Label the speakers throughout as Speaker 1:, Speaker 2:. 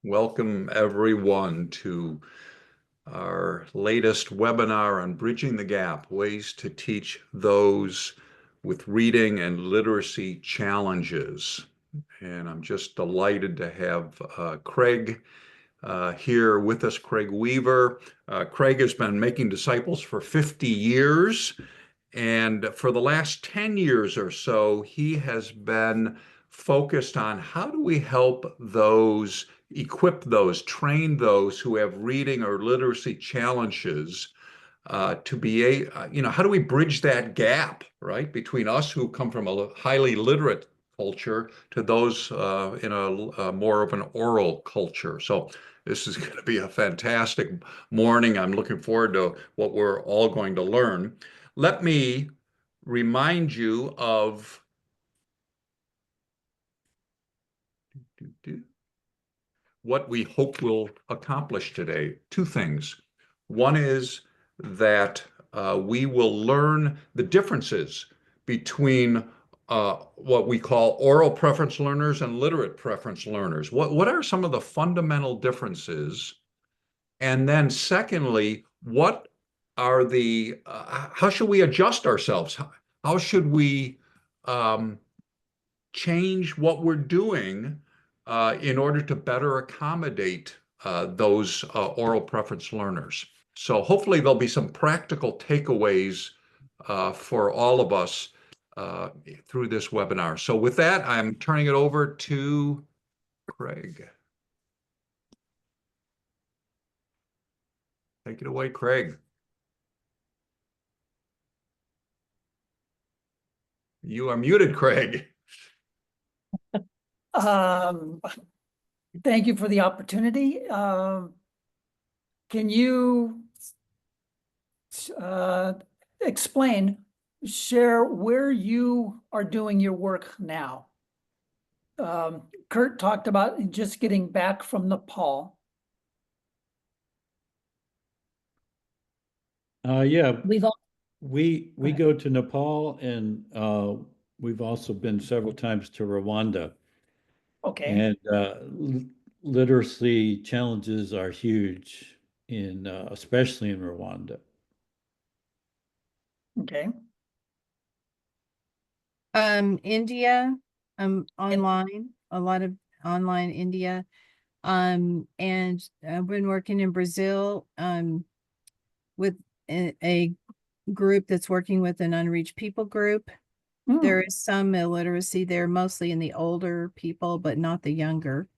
Speaker 1: Welcome everyone to our latest webinar on bridging the gap, ways to teach those with reading and literacy challenges. And I'm just delighted to have Craig here with us, Craig Weaver. Craig has been making disciples for 50 years. And for the last 10 years or so, he has been focused on how do we help those, equip those, train those who have reading or literacy challenges to be how do we bridge that gap, right, between us who come from a highly literate culture to those in a more of an oral culture. So this is going to be a fantastic morning. I'm looking forward to what we're all going to learn. Let me remind you of what we hope we'll accomplish today. Two things. One is that we will learn the differences between what we call oral preference learners and literate preference learners. What are some of the fundamental differences? And then secondly, what are how should we adjust ourselves? How should we change what we're doing in order to better accommodate those oral preference learners? So hopefully there'll be some practical takeaways for all of us through this webinar. So with that, I'm turning it over to Craig. Take it away, Craig. You are muted, Craig.
Speaker 2: Thank you for the opportunity. Can you share where you are doing your work now? Kurt talked about just getting back from Nepal.
Speaker 3: Yeah, we go to Nepal, and we've also been several times to Rwanda.
Speaker 2: Okay.
Speaker 3: And literacy challenges are huge especially in Rwanda.
Speaker 2: Okay.
Speaker 4: India, online, a lot of online India. And I've been working in Brazil with a group that's working with an unreached people group. There is some illiteracy there, mostly in the older people, but not the younger.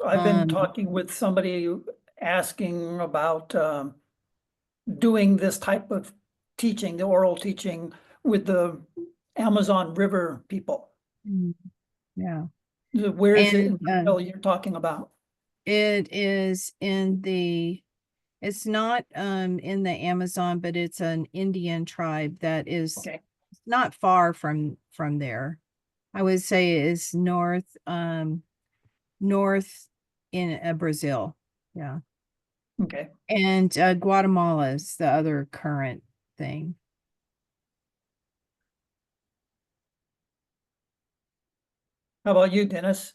Speaker 2: I've been talking with somebody asking about doing this type of teaching, the oral teaching, with the Amazon River people.
Speaker 4: Yeah.
Speaker 2: Where is it you're talking about?
Speaker 4: It is it's not in the Amazon, but it's an Indian tribe that is not far from there. I would say it's north in Brazil. Yeah.
Speaker 2: Okay.
Speaker 4: And Guatemala is the other current thing.
Speaker 2: How about you, Dennis?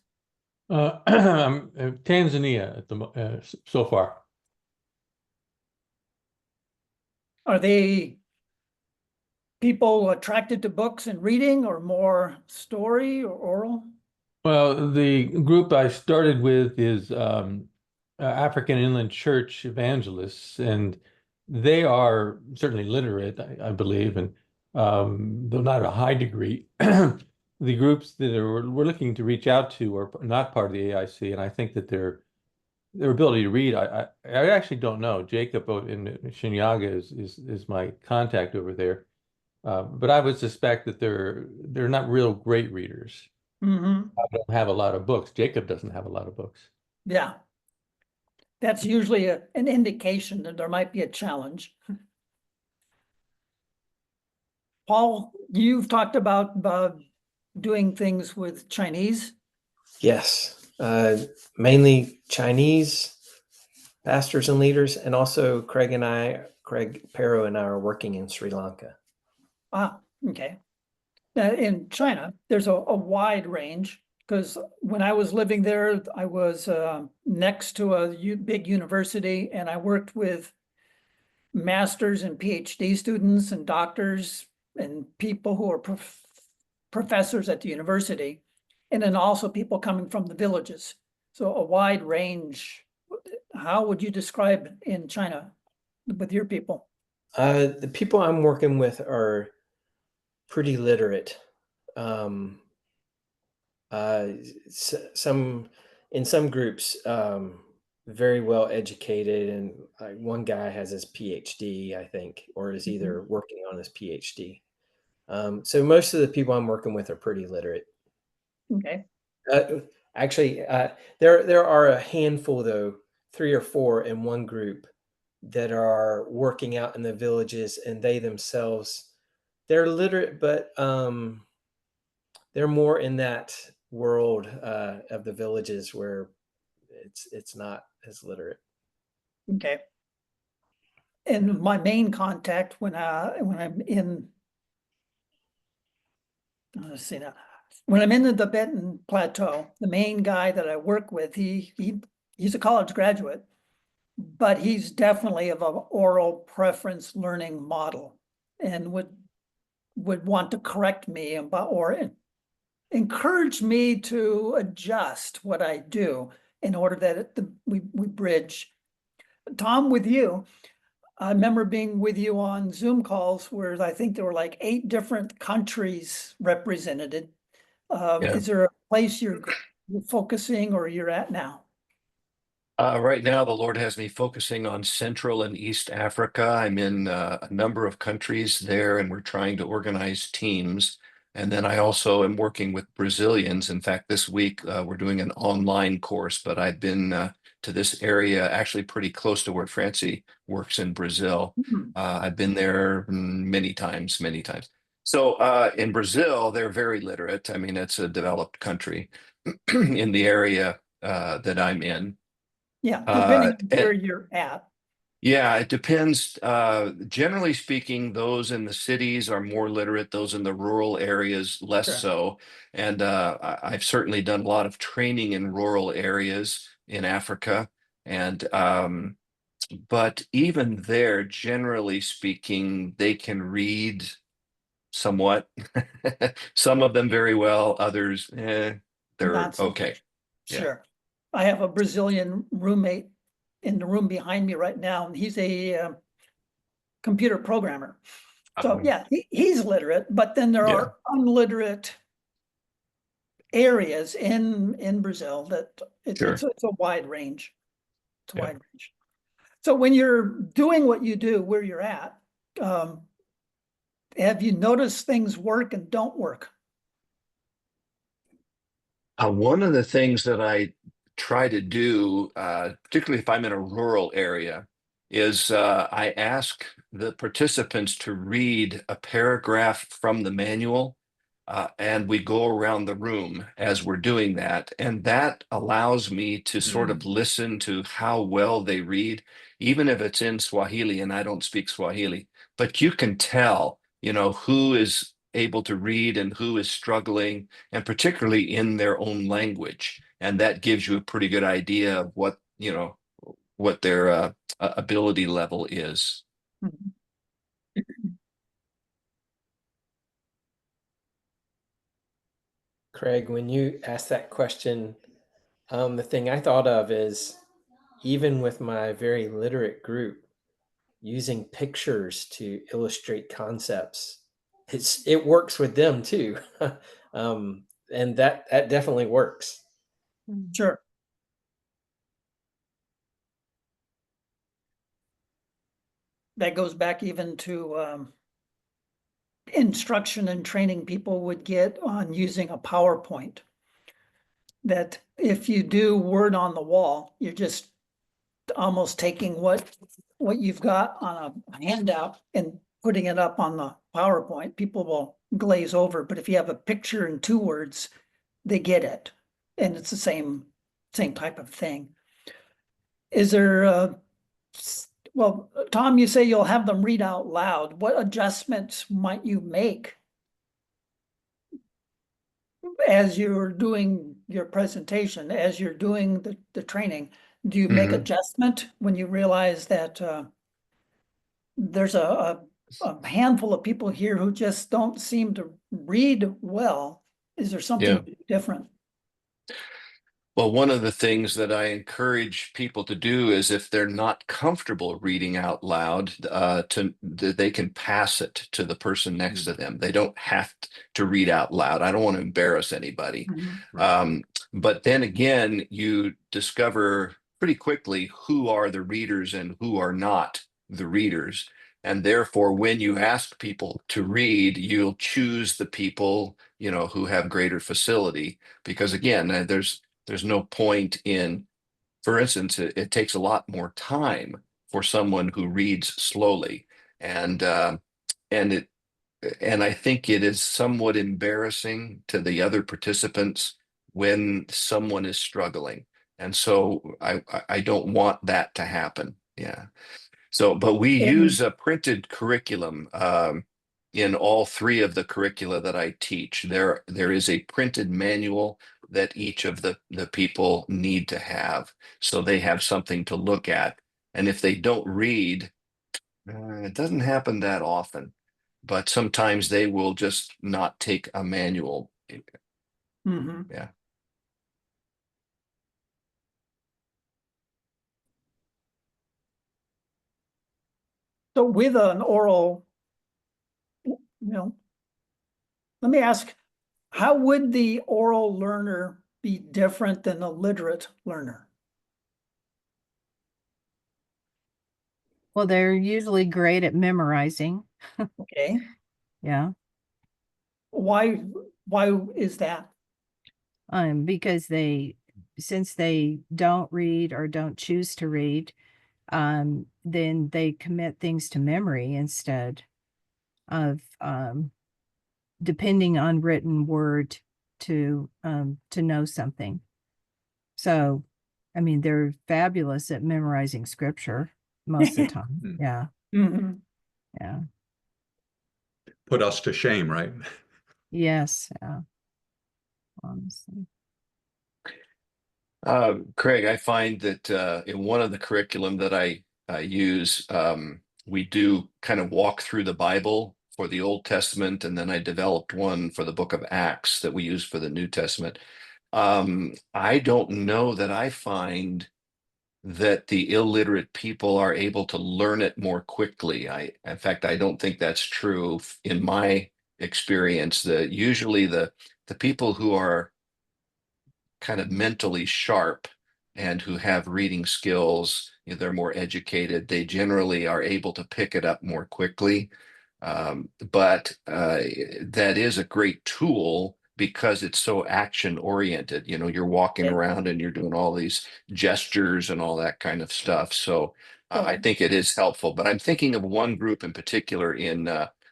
Speaker 5: Tanzania at so far.
Speaker 2: Are they people attracted to books and reading, or more story or oral?
Speaker 5: Well, the group I started with is African Inland Church evangelists, and they are certainly literate, I believe, and though not a high degree. The groups that we're looking to reach out to are not part of the AIC, and I think that their ability to read, I actually don't know. Jacob in Shinyaga is my contact over there, but I would suspect that they're not real great readers. I don't have a lot of books. Jacob doesn't have a lot of books.
Speaker 2: Yeah, that's usually an indication that there might be a challenge. Paul, you've talked about doing things with Chinese.
Speaker 6: Yes, mainly Chinese pastors and leaders, and also Craig Pero and I are working in Sri Lanka.
Speaker 2: Ah, okay. In China, there's a wide range. Because when I was living there, I was next to a big university, and I worked with masters and PhD students and doctors and people who are professors at the university, and then also people coming from the villages. So a wide range. How would you describe in China with your people?
Speaker 6: The people I'm working with are pretty literate. Um, some in some groups, very well educated, and one guy has his PhD, I think, or is either working on his PhD. So most of the people I'm working with are pretty literate.
Speaker 2: Okay.
Speaker 6: Actually, there are a handful, though, 3 or 4 in one group that are working out in the villages, and they themselves, they're literate, but they're more in that world of the villages where it's not as literate.
Speaker 2: Okay. And my main contact when I'm in, let's see now, when I'm in the Tibetan Plateau, the main guy that I work with, he's a college graduate, but he's definitely of an oral preference learning model, and would want to correct me about or encourage me to adjust what I do in order that we bridge. Tom, with you, I remember being with you on Zoom calls where I think there were like 8 different countries represented.
Speaker 7: Yeah.
Speaker 2: Is there a place you're focusing or you're at now?
Speaker 7: Right now, the Lord has me focusing on Central and East Africa. I'm in a number of countries there, and we're trying to organize teams. And then I also am working with Brazilians. In fact, this week we're doing an online course, but I've been to this area actually pretty close to where Francie works in Brazil. I've been there many times, many times. So in Brazil, they're very literate. I mean, it's a developed country in the area that I'm in.
Speaker 2: Yeah, depending on
Speaker 7: And
Speaker 2: where you're at.
Speaker 7: yeah, it depends. Generally speaking, those in the cities are more literate, those in the rural areas less
Speaker 2: Sure.
Speaker 7: so. And I've certainly done a lot of training in rural areas in Africa. And but even there, generally speaking, they can read somewhat. Some of them very well, others, they're
Speaker 2: Not so
Speaker 7: okay.
Speaker 2: much.
Speaker 7: Yeah.
Speaker 2: Sure. I have a Brazilian roommate in the room behind me right now, and he's a computer programmer. So yeah, he's literate, but then there
Speaker 7: Yeah.
Speaker 2: are unliterate areas in Brazil that
Speaker 7: Sure.
Speaker 2: it's a wide range. It's a
Speaker 7: Yeah.
Speaker 2: wide range. So when you're doing what you do where you're at, have you noticed things work and don't work?
Speaker 7: One of the things that I try to do, particularly if I'm in a rural area, is I ask the participants to read a paragraph from the manual, and we go around the room as we're doing that. And that allows me to sort of listen to how well they read, even if it's in Swahili and I don't speak Swahili. But you can tell, who is able to read and who is struggling, and particularly in their own language. And that gives you a pretty good idea of what their ability level is.
Speaker 6: Craig, when you asked that question, the thing I thought of is, even with my very literate group, using pictures to illustrate concepts, it works with them too. And that definitely works.
Speaker 2: Sure. That goes back even to instruction and training people would get on using a PowerPoint. That if you do word on the wall, you're just almost taking what you've got on a handout and putting it up on the PowerPoint. People will glaze over, but if you have a picture and 2 words, they get it. And it's the same type of thing. Is there well, Tom, you say you'll have them read out loud. What adjustments might you make as you're doing your presentation, as you're doing the training, do you make
Speaker 7: Mhm.
Speaker 2: adjustment when you realize that there's a handful of people here who just don't seem to read well? Is there something different?
Speaker 7: Well, one of the things that I encourage people to do is if they're not comfortable reading out loud, they can pass it to the person next to them. They don't have to read out loud. I don't want to embarrass anybody.
Speaker 2: Mhm.
Speaker 7: But then again, you discover pretty quickly who are the readers and who are not the readers. And therefore, when you ask people to read, you'll choose the people, who have greater facility. Because again, there's no point in, for instance, it takes a lot more time for someone who reads slowly, and and it and I think it is somewhat embarrassing to the other participants when someone is struggling, and so I don't want that to happen. Yeah. So, but we use
Speaker 2: And
Speaker 7: a printed curriculum in all three of the curricula that I teach. There is a printed manual that each of the people need to have, so they have something to look at. And if they don't read, it doesn't happen that often, but sometimes they will just not take a manual.
Speaker 2: Mhm.
Speaker 7: Yeah.
Speaker 2: So with an oral, let me ask, how would the oral learner be different than a literate learner?
Speaker 4: Well, they're usually great at memorizing.
Speaker 2: Okay,
Speaker 4: Yeah.
Speaker 2: why is that?
Speaker 4: Because since they don't read or don't choose to read, then they commit things to memory instead of depending on written word to know something. So, I mean, they're fabulous at memorizing scripture most of the time. Yeah,
Speaker 2: Mhm.
Speaker 4: yeah,
Speaker 1: Put us to shame, right?
Speaker 4: yes, yeah, honestly.
Speaker 7: Craig, I find that in one of the curriculum that I use, we do kind of walk through the Bible for the Old Testament, and then I developed one for the book of Acts that we use for the New Testament. I don't know that I find that the illiterate people are able to learn it more quickly. In fact, I don't think that's true in my experience. Usually the people who are kind of mentally sharp and who have reading skills, they're more educated, they generally are able to pick it up more quickly. But that is a great tool because it's so action oriented. You're walking
Speaker 2: Okay.
Speaker 7: around and you're doing all these gestures and all that kind of stuff. So I
Speaker 2: So,
Speaker 7: think it is helpful. But I'm thinking of one group in particular in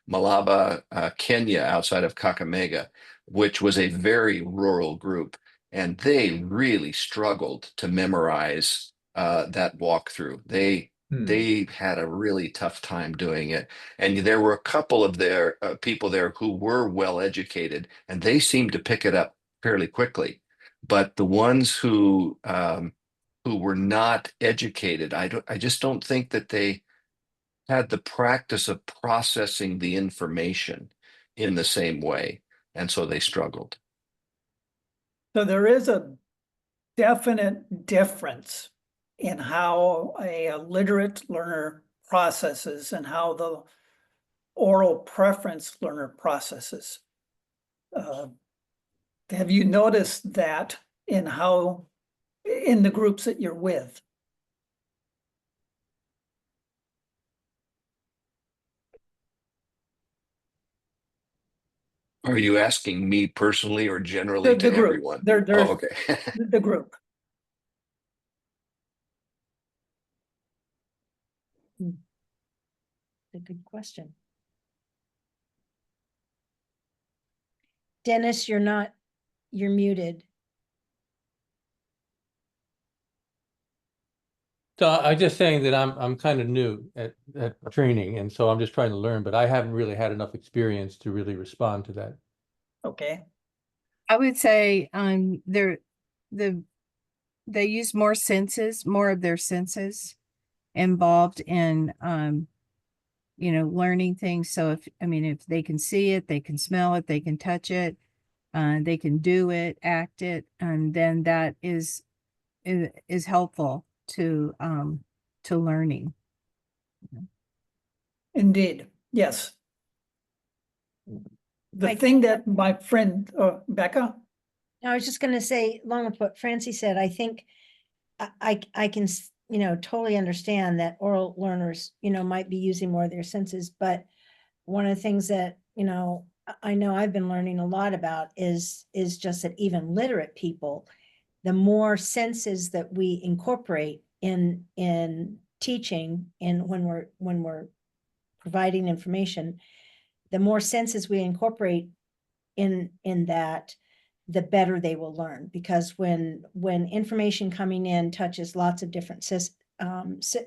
Speaker 7: Malaba, Kenya, outside of Kakamega, which was a very rural group. And they really struggled to memorize that walkthrough. They had a really tough time doing it. And there were a couple of their people there who were well educated, and they seemed to pick it up fairly quickly. But the ones who were not educated, I just don't think that they had the practice of processing the information in the same way, and so they struggled.
Speaker 2: so there is a definite difference in how a literate learner processes and how the oral preference learner processes. Have you noticed that in the groups that you're with?
Speaker 7: Are you asking me personally or generally
Speaker 2: The
Speaker 7: to
Speaker 2: group,
Speaker 7: everyone?
Speaker 2: there's
Speaker 7: Oh, okay.
Speaker 2: the group.
Speaker 8: A good question. Dennis, you're muted.
Speaker 5: So I'm just saying that I'm kind of new at training, and so I'm just trying to learn, but I haven't really had enough experience to really respond to that.
Speaker 2: Okay,
Speaker 4: I would say they use more senses, more of their senses involved in learning things. So if they can see it, they can smell it, they can touch it, they can do it, act it, and then that is helpful to learning.
Speaker 2: Indeed, yes. The
Speaker 8: Like-
Speaker 2: thing that my friend, Becca,
Speaker 8: I was just gonna say, along with what Francie said, I think I can, totally understand that oral learners, might be using more of their senses, but one of the things that, I know I've been learning a lot about is just that even literate people, the more senses that we incorporate in teaching and when we're providing information, the more senses we incorporate in that, the better they will learn. Because when information coming in touches lots of different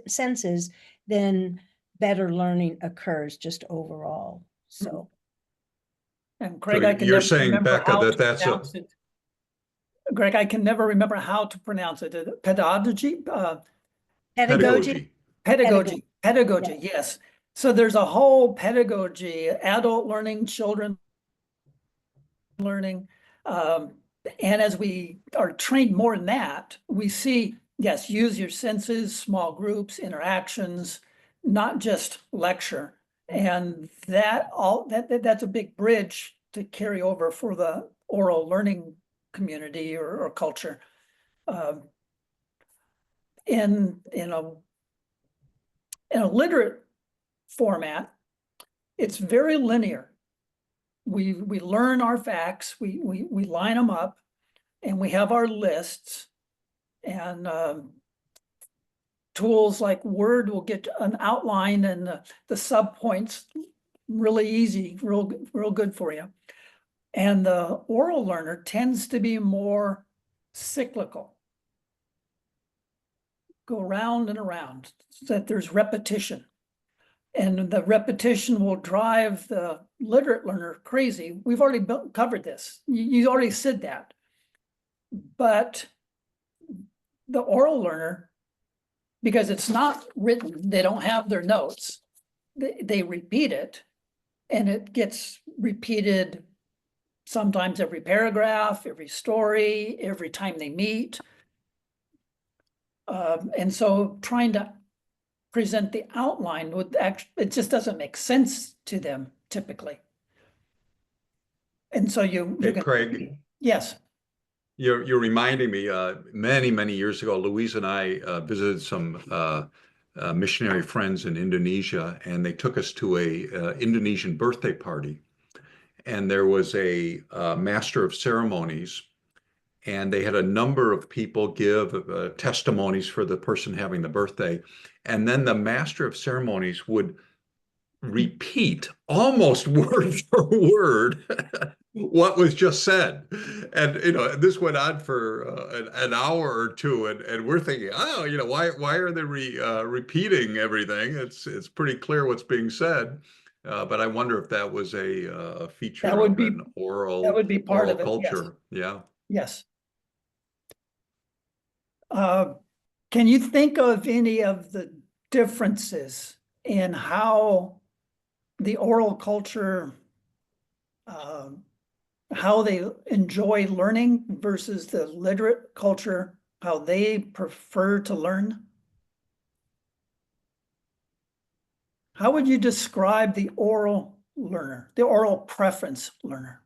Speaker 8: senses, then better learning occurs just overall. So,
Speaker 2: and Greg,
Speaker 1: So
Speaker 2: I can
Speaker 1: you're
Speaker 2: never
Speaker 1: saying,
Speaker 2: remember
Speaker 1: Becca,
Speaker 2: how
Speaker 1: that
Speaker 2: to
Speaker 1: that's a
Speaker 2: pronounce it. Greg, I can never remember how to pronounce it. Pedagogy,
Speaker 8: pedagogy,
Speaker 2: pedagogy, yes. So there's a whole pedagogy, adult learning, children learning. And as we are trained more in that, we see, yes, use your senses, small groups, interactions, not just lecture. And that's a big bridge to carry over for the oral learning community or culture. In a literate format, it's very linear. We learn our facts, we line them up, and we have our lists. And tools like Word will get an outline and the subpoints really easy, real good for you. And the oral learner tends to be more cyclical. Go around and around, so that there's repetition. And the repetition will drive the literate learner crazy. We've already covered this. You already said that. But the oral learner, because it's not written, they don't have their notes, they repeat it, and it gets repeated sometimes every paragraph, every story, every time they meet. And so trying to present the outline would actually, it just doesn't make sense to them typically. And so you're gonna,
Speaker 1: Craig,
Speaker 2: yes.
Speaker 1: you're reminding me, many years ago, Louise and I visited some missionary friends in Indonesia, and they took us to a Indonesian birthday party. And there was a master of ceremonies, and they had a number of people give testimonies for the person having the birthday. And then the master of ceremonies would repeat almost word for word what was just said. And this went on for an hour or two, and we're thinking, oh, why are they repeating everything? It's pretty clear what's being said. But I wonder if that was a feature
Speaker 2: That would
Speaker 1: of
Speaker 2: be-
Speaker 1: an oral
Speaker 2: That would be part
Speaker 1: oral
Speaker 2: of it,
Speaker 1: culture. Yeah.
Speaker 2: yes. Can you think of any of the differences in how the oral culture, how they enjoy learning versus the literate culture, how they prefer to learn? How would you describe the oral learner, the oral preference learner?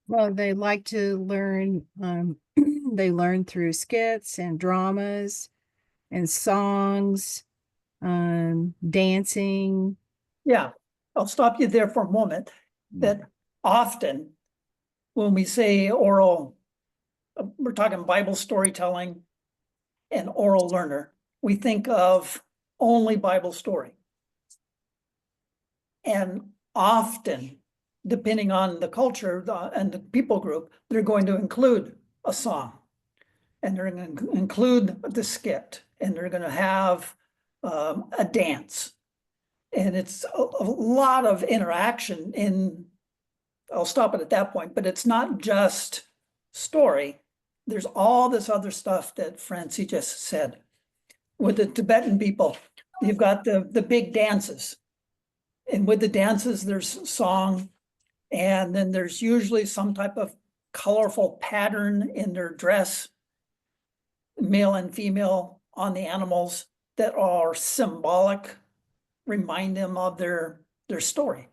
Speaker 4: Well, they like to learn, they learn through skits and dramas and songs, dancing.
Speaker 2: Yeah, I'll stop you there for a moment. That often when we say oral, we're talking Bible storytelling and oral learner, we think of only Bible story. And often, depending on the culture and the people group, they're going to include a song, and they're going to include the skit, and they're going to have a dance. And it's a lot of interaction in, I'll stop it at that point, but it's not just story, there's all this other stuff that Francie just said. With the Tibetan people, you've got the big dances. And with the dances, there's song, and then there's usually some type of colorful pattern in their dress, male and female, on the animals that are symbolic, remind them of their story.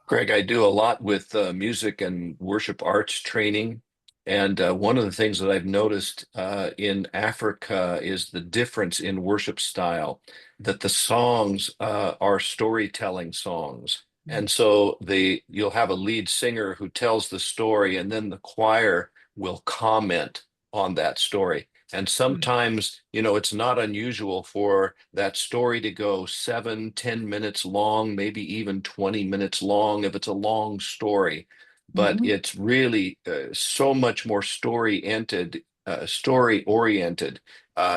Speaker 7: Greg, I do a lot with music and worship arts training. And one of the things that I've noticed in Africa is the difference in worship style, that the songs are storytelling songs. And so you'll have a lead singer who tells the story, and then the choir will comment on that story. And sometimes, it's not unusual for that story to go 7-10 minutes long, maybe even 20 minutes long if it's a long story. But it's really so much more story-oriented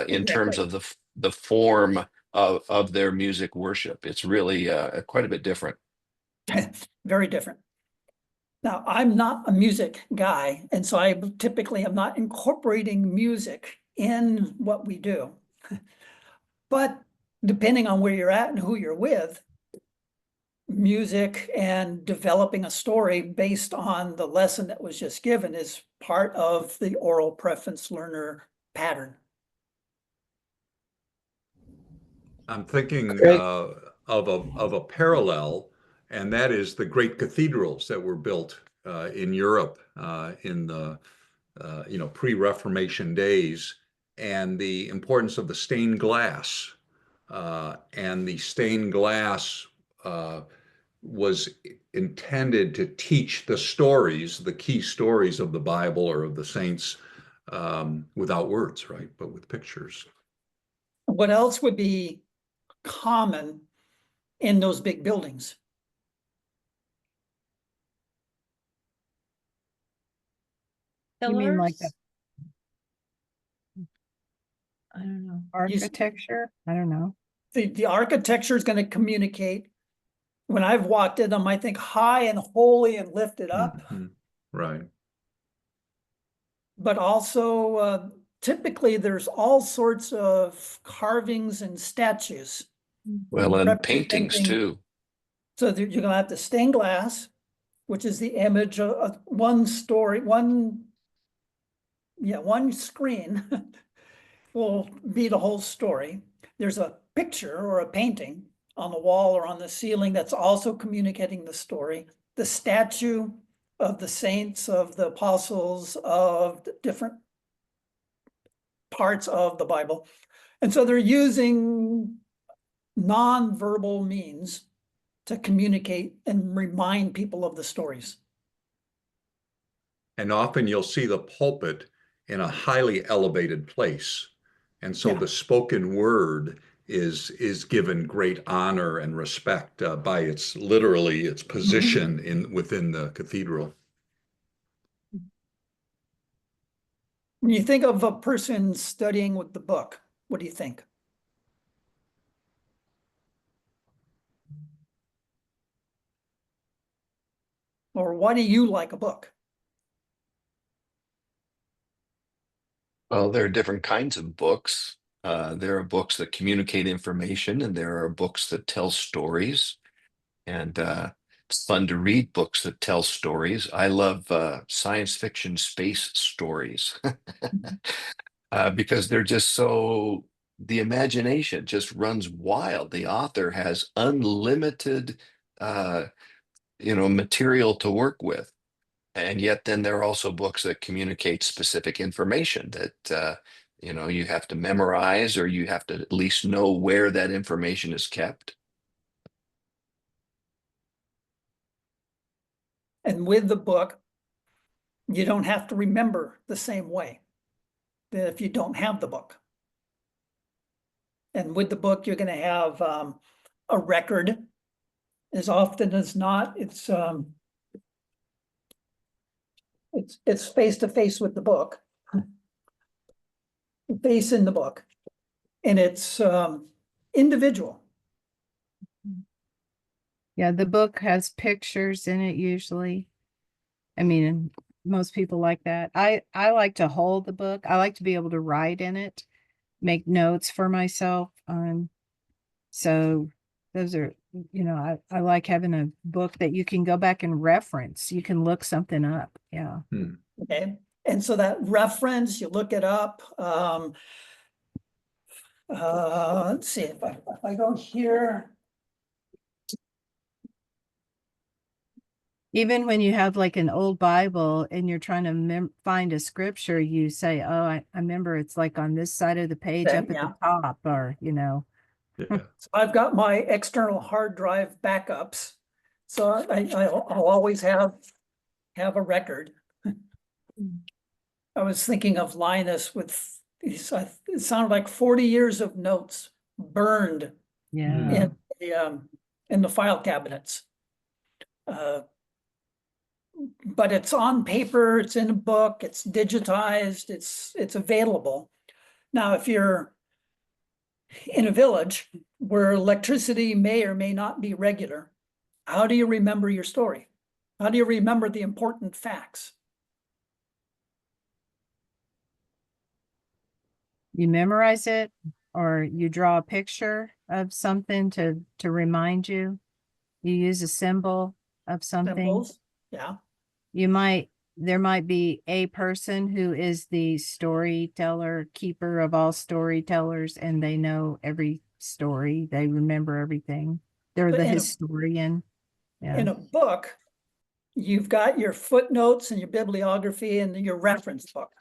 Speaker 7: in terms of the form of their music worship. It's really quite a bit different.
Speaker 2: Very different. Now, I'm not a music guy, and so I typically am not incorporating music in what we do. But depending on where you're at and who you're with, music and developing a story based on the lesson that was just given is part of the oral preference learner pattern.
Speaker 1: I'm thinking
Speaker 6: Great.
Speaker 1: of a parallel, and that is the great cathedrals that were built in Europe in the pre-Reformation days, and the importance of the stained glass. And the stained glass was intended to teach the stories, the key stories of the Bible or of the saints, without words, right? But with pictures.
Speaker 2: What else would be common in those big buildings?
Speaker 4: You mean like the
Speaker 8: I don't know.
Speaker 4: architecture? I don't know.
Speaker 2: The architecture is going to communicate. When I've walked in them, I think high and holy and lifted up.
Speaker 1: Right.
Speaker 2: But also typically there's all sorts of carvings and statues.
Speaker 7: Well, and paintings too.
Speaker 2: So you're going to have the stained glass, which is the image of one story, one screen will be the whole story. There's a picture or a painting on the wall or on the ceiling that's also communicating the story. The statue of the saints, of the apostles, of the different parts of the Bible. And so they're using non-verbal means to communicate and remind people of the stories.
Speaker 1: And often you'll see the pulpit in a highly elevated place. And so the spoken word is given great honor and respect by its position within the cathedral.
Speaker 2: When you think of a person studying with the book, what do you think? Or why do you like a book?
Speaker 7: Well, there are different kinds of books. There are books that communicate information, and there are books that tell stories. And it's fun to read books that tell stories. I love science fiction space stories because they're just the imagination just runs wild. The author has unlimited, material to work with. And yet then there are also books that communicate specific information that you have to memorize, or you have to at least know where that information is kept.
Speaker 2: And with the book, you don't have to remember the same way that if you don't have the book. And with the book, you're going to have a record. As often as not, it's face to face with the book, face in the book, and it's individual.
Speaker 4: Yeah, the book has pictures in it usually. I mean, and most people like that. I like to hold the book. I like to be able to write in it, make notes for myself. So those are, I like having a book that you can go back and reference. You can look something up. Yeah.
Speaker 2: Okay, and so that reference, you look it up. Let's see if I go here.
Speaker 4: Even when you have like an old Bible and you're trying to find a scripture, you say, oh, I remember it's like on this side of the page
Speaker 2: Okay,
Speaker 4: up at
Speaker 2: yeah.
Speaker 4: the top, or,
Speaker 1: Yeah.
Speaker 2: So I've got my external hard drive backups. So I'll always have a record. I was thinking of Linus with these, it sounded like 40 years of notes burned
Speaker 4: yeah.
Speaker 2: in the file cabinets. But it's on paper, it's in a book, it's digitized, it's available. Now, if you're in a village where electricity may or may not be regular, how do you remember your story? How do you remember the important facts?
Speaker 4: You memorize it, or you draw a picture of something to remind you. You use a symbol of something.
Speaker 2: Symbols, yeah.
Speaker 4: There might be a person who is the storyteller, keeper of all storytellers, and they know every story. They remember everything. They're the
Speaker 2: In a-
Speaker 4: historian. Yeah.
Speaker 2: In a book, you've got your footnotes and your bibliography and your reference book.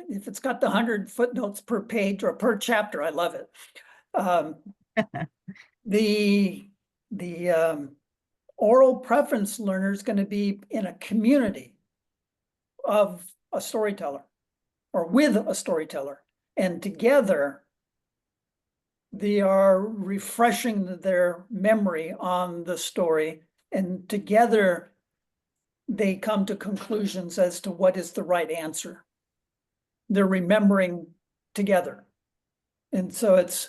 Speaker 2: If it's got the 100 footnotes per page or per chapter, I love it. The oral preference learner is going to be in a community of a storyteller or with a storyteller, and together they are refreshing their memory on the story, and together they come to conclusions as to what is the right answer. They're remembering together. And so it's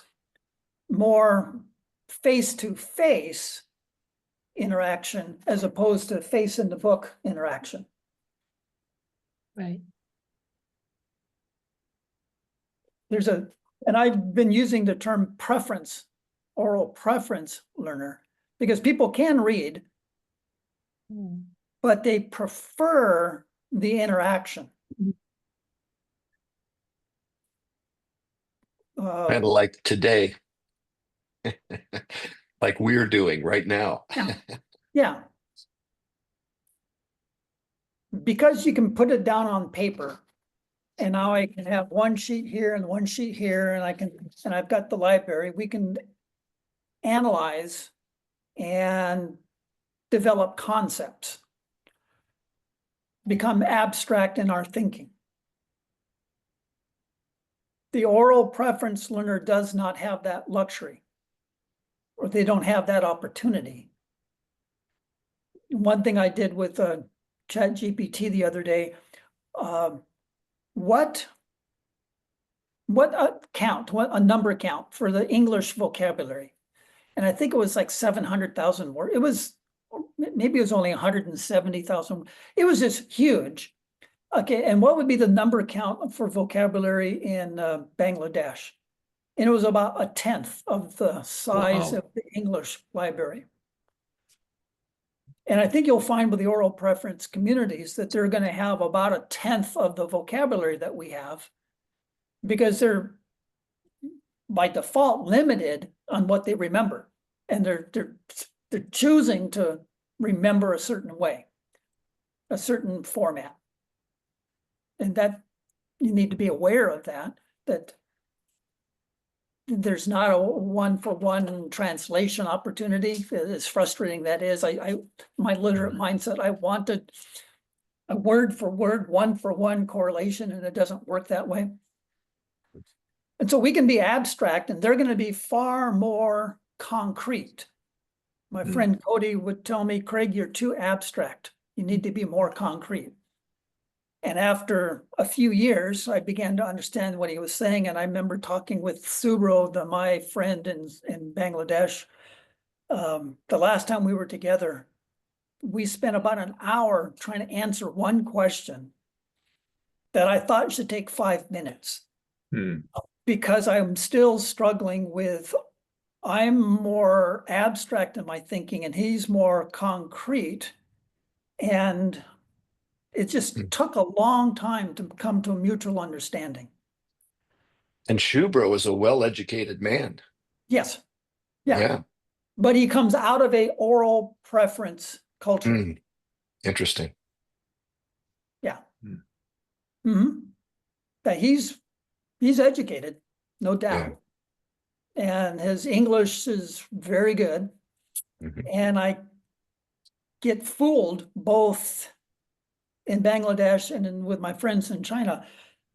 Speaker 2: more face-to-face interaction as opposed to face in the book interaction.
Speaker 8: Right.
Speaker 2: And I've been using the term preference, oral preference learner, because people can read, but they prefer the interaction.
Speaker 7: Kind of like today, like we're doing right now.
Speaker 2: Yeah. Because you can put it down on paper, and now I can have one sheet here and one sheet here, and I've got the library, we can analyze and develop concepts, become abstract in our thinking. The oral preference learner does not have that luxury, or they don't have that opportunity. One thing I did with ChatGPT the other day, what a number count for the English vocabulary. And I think it was like 700,000 words. Maybe it was only 170,000. It was just huge. Okay, and what would be the number count for vocabulary in Bangladesh? And it was about 1/10 of the size
Speaker 3: Wow.
Speaker 2: of the English library. And I think you'll find with the oral preference communities that they're going to have about 1/10 of the vocabulary that we have, because they're by default limited on what they remember, and they're choosing to remember a certain way, a certain format. And that you need to be aware of that there's not a one-for-one translation opportunity. As frustrating that is, my literate mindset, I wanted a word-for-word, one-for-one correlation, and it doesn't work that way. And so we can be abstract, and they're going to be far more concrete. My friend Cody would tell me, Craig, you're too abstract. You need to be more concrete. And after a few years, I began to understand what he was saying. And I remember talking with Subro, my friend in Bangladesh, The last time we were together, we spent about an hour trying to answer one question that I thought should take 5 minutes. Because I'm still struggling with, I'm more abstract in my thinking and he's more concrete. And it just took a long time to come to a mutual understanding.
Speaker 7: And Shubro is a well-educated man.
Speaker 2: Yes. Yeah.
Speaker 7: Yeah.
Speaker 2: But he comes out of a oral preference culture.
Speaker 7: Interesting.
Speaker 2: Yeah. That he's educated, no doubt. And his English is very good. And I get fooled both in Bangladesh and with my friends in China.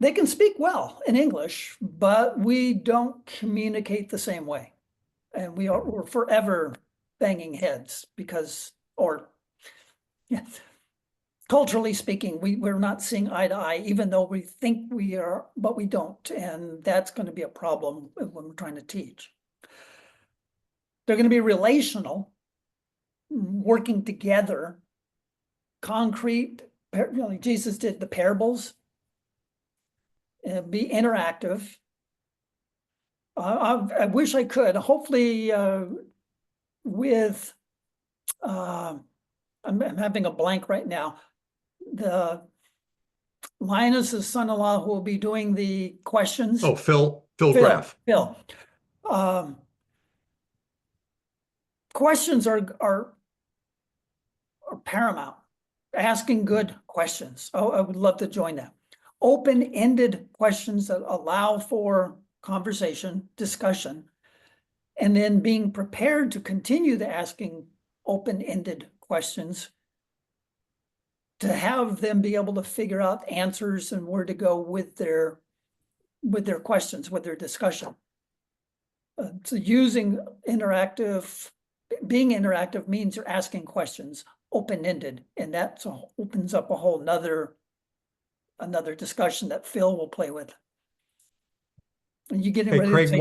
Speaker 2: They can speak well in English, but we don't communicate the same way. And we're forever banging heads because, culturally speaking, we're not seeing eye to eye, even though we think we are, but we don't. And that's going to be a problem when we're trying to teach. They're going to be relational, working together, concrete. Jesus did the parables. Be interactive. I wish I could. Hopefully, with I'm having a blank right now. The Linus's son-in-law who will be doing the questions.
Speaker 1: Oh, Phil Graff.
Speaker 2: Phil. Questions are paramount. Asking good questions. Oh, I would love to join that. Open-ended questions that allow for conversation, discussion, and then being prepared to continue the asking open-ended questions to have them be able to figure out answers and where to go with their questions, with their discussion. So using being interactive means you're asking questions open-ended, and that opens up a whole another discussion that Phil will play with. And you getting
Speaker 1: Hey,
Speaker 2: ready
Speaker 1: Craig,
Speaker 2: to take...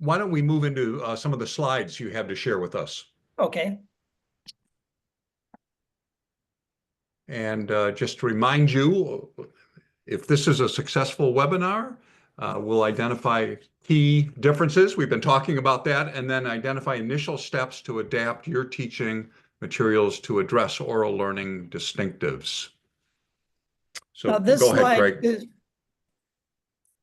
Speaker 1: why don't we move into some of the slides you have to share with us?
Speaker 2: Okay.
Speaker 1: And just to remind you, if this is a successful webinar, we'll identify key differences. We've been talking about that, and then identify initial steps to adapt your teaching materials to address oral learning distinctives. So
Speaker 2: Now this
Speaker 1: go ahead,
Speaker 2: slide
Speaker 1: Craig.
Speaker 2: is,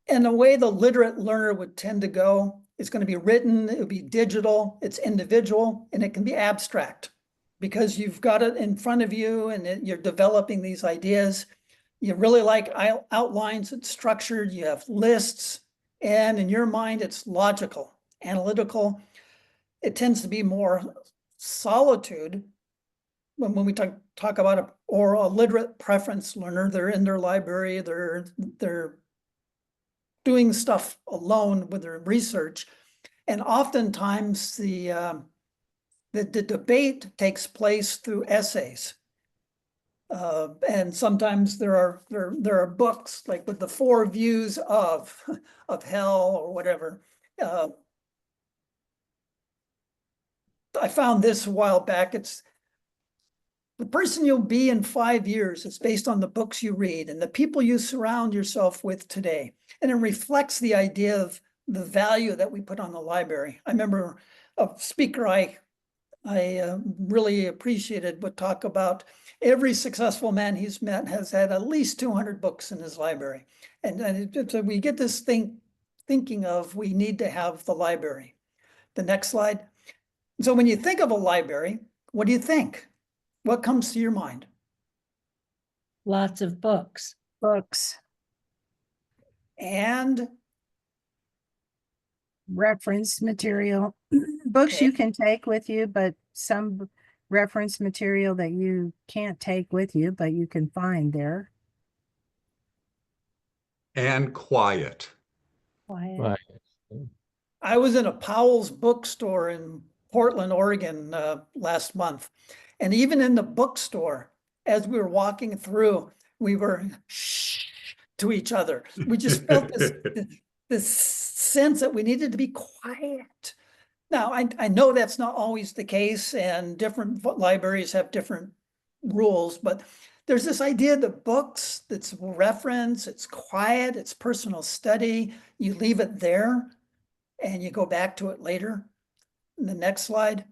Speaker 2: in a way the literate learner would tend to go, it's going to be written, it'll be digital, it's individual, and it can be abstract because you've got it in front of you and you're developing these ideas. You really like outlines, it's structured, you have lists, and in your mind, it's logical, analytical. It tends to be more solitude. When we talk about a literate preference learner, they're in their library, they're doing stuff alone with their research. And oftentimes the debate takes place through essays. And sometimes there are books like with the 4 views of hell or whatever. I found this a while back. It's the person you'll be in 5 years is based on the books you read and the people you surround yourself with today. And it reflects the idea of the value that we put on the library. I remember a speaker I really appreciated would talk about every successful man he's met has had at least 200 books in his library. And so we get this thinking of we need to have the library. The next slide. So when you think of a library, what do you think? What comes to your mind?
Speaker 8: Lots of books.
Speaker 4: Books,
Speaker 2: And
Speaker 4: reference material, books
Speaker 2: Okay.
Speaker 4: you can take with you, but some reference material that you can't take with you, but you can find there.
Speaker 1: quiet.
Speaker 8: Quiet.
Speaker 5: Right.
Speaker 2: I was in a Powell's bookstore in Portland, Oregon last month. And even in the bookstore, as we were walking through, we were shh to each other. We just felt this sense that we needed to be quiet. Now, I know that's not always the case, and different libraries have different rules, but there's this idea that books, that's reference, it's quiet, it's personal study, you leave it there and you go back to it later. The next slide.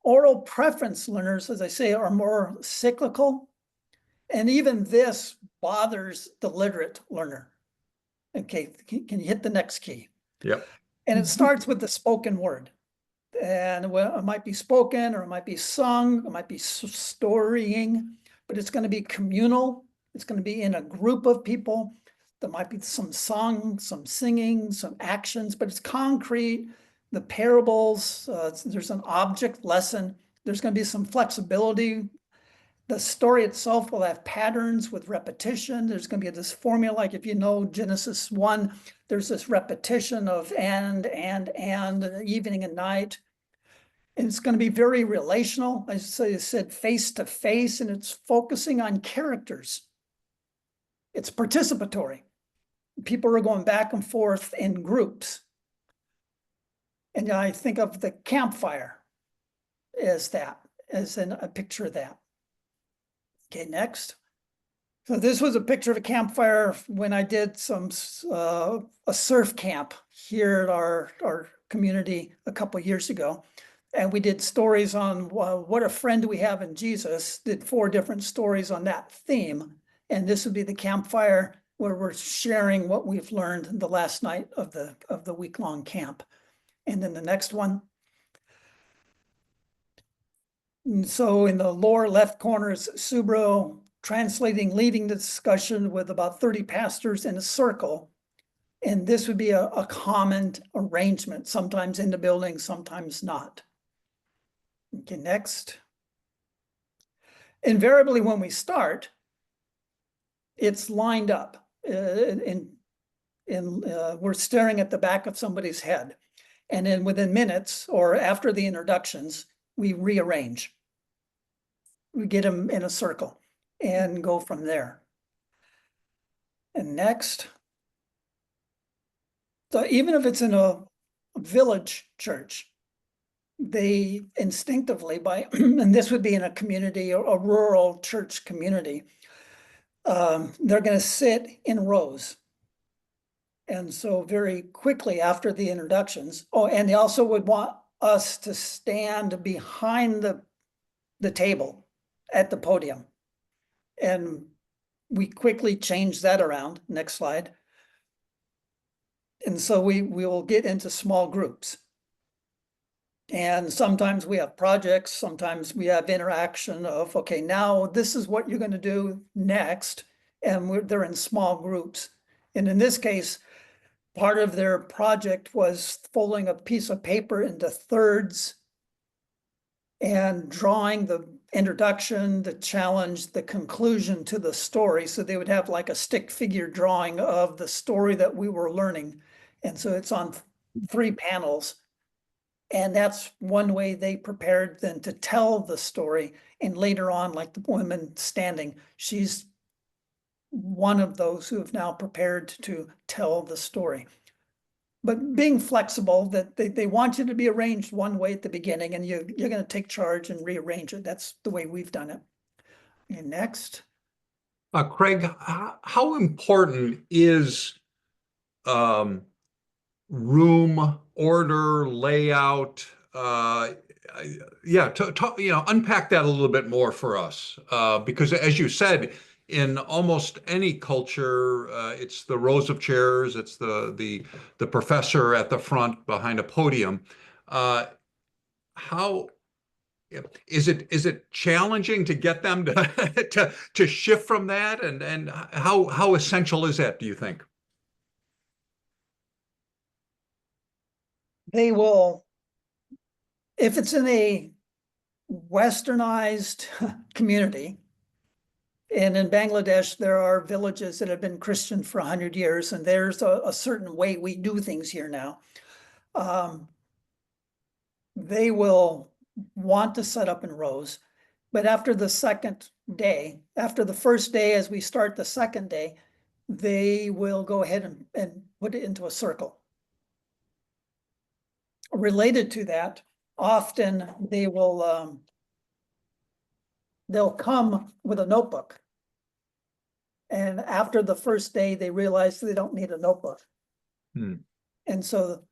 Speaker 2: Oral preference learners, as I say, are more cyclical. And even this bothers the literate learner. Okay, can you hit the next key?
Speaker 1: Yep.
Speaker 2: And it starts with the spoken word. And well, it might be spoken or it might be sung, it might be storying, but it's going to be communal. It's going to be in a group of people. There might be some song, some singing, some actions, but it's concrete. The parables, there's an object lesson. There's going to be some flexibility. The story itself will have patterns with repetition. There's going to be this formula, like if you know Genesis 1, there's this repetition of and, evening and night. And it's going to be very relational. I said face to face, and it's focusing on characters. It's participatory. People are going back and forth in groups. And I think of the campfire as that, as in a picture of that. Okay, next. So this was a picture of a campfire when I did some a surf camp here at our community a couple of years ago. And we did stories on what a friend we have in Jesus, did 4 different stories on that theme. And this would be the campfire where we're sharing what we've learned the last night of the week-long camp. And then the next one. And so in the lower left corner is Subro translating, leading the discussion with about 30 pastors in a circle. And this would be a common arrangement, sometimes in the building, sometimes not. Okay, next. Invariably, when we start, it's lined up. We're staring at the back of somebody's head. And then within minutes or after the introductions, we rearrange. We get them in a circle and go from there. And next. So even if it's in a village church, they instinctively and this would be in a community or a rural church community, they're going to sit in rows. And so very quickly after the introductions, and they also would want us to stand behind the table at the podium. And we quickly changed that around. Next slide. And so we will get into small groups. And sometimes we have projects, sometimes we have interaction of, okay, now this is what you're going to do next. And they're in small groups. And in this case, part of their project was folding a piece of paper into thirds and drawing the introduction, the challenge, the conclusion to the story. So they would have like a stick figure drawing of the story that we were learning. And so it's on 3 panels. And that's one way they prepared then to tell the story. And later on, like the woman standing, she's one of those who have now prepared to tell the story. But being flexible, that they want you to be arranged one way at the beginning, and you're going to take charge and rearrange it. That's the way we've done it. And next.
Speaker 1: Craig, how important is room order, layout? Yeah, unpack that a little bit more for us, because as you said, in almost any culture, it's the rows of chairs, it's the professor at the front behind a podium. How is it challenging to get them to shift from that, and how essential is that, do you think?
Speaker 2: They will, if it's in a westernized community, and in Bangladesh, there are villages that have been Christian for 100 years, and there's a certain way we do things here now. They will want to set up in rows, but after the second day, after the first day, as we start the second day, they will go ahead and put it into a circle. related to that, often they will, they'll come with a notebook. And after the first day, they realize they don't need a notebook.
Speaker 1: Hmm.
Speaker 2: And so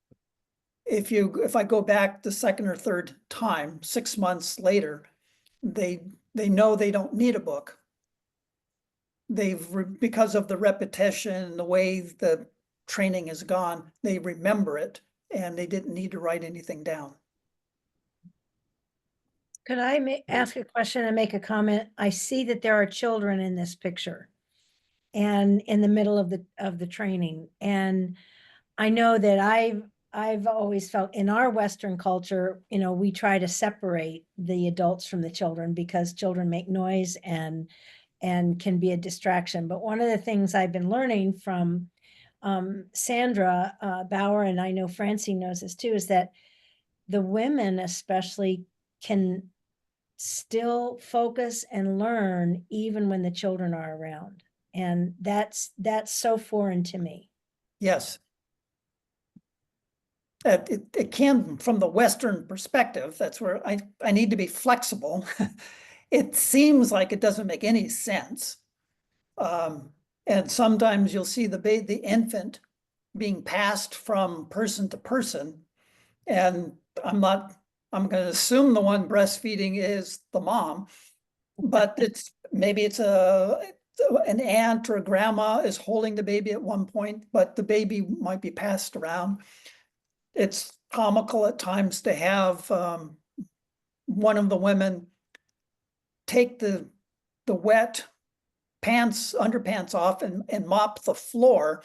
Speaker 2: if I go back the second or third time, 6 months later, they know they don't need a book. Because of the repetition, the way the training has gone, they remember it and they didn't need to write anything down.
Speaker 8: Could I ask a question and make a comment? I see that there are children in this picture and in the middle of the training. And I know that I've always felt in our Western culture, we try to separate the adults from the children because children make noise and can be a distraction. But one of the things I've been learning from Sandra Bauer, and I know Francie knows this too, is that the women especially can still focus and learn even when the children are around. And that's so foreign to me.
Speaker 2: Yes. It can, from the Western perspective, that's where I need to be flexible. It seems like it doesn't make any sense. And sometimes you'll see the infant being passed from person to person. And I'm going to assume the one breastfeeding is the mom, but maybe it's an aunt or a grandma is holding the baby at one point, but the baby might be passed around. It's comical at times to have one of the women take the wet underpants off and mop the floor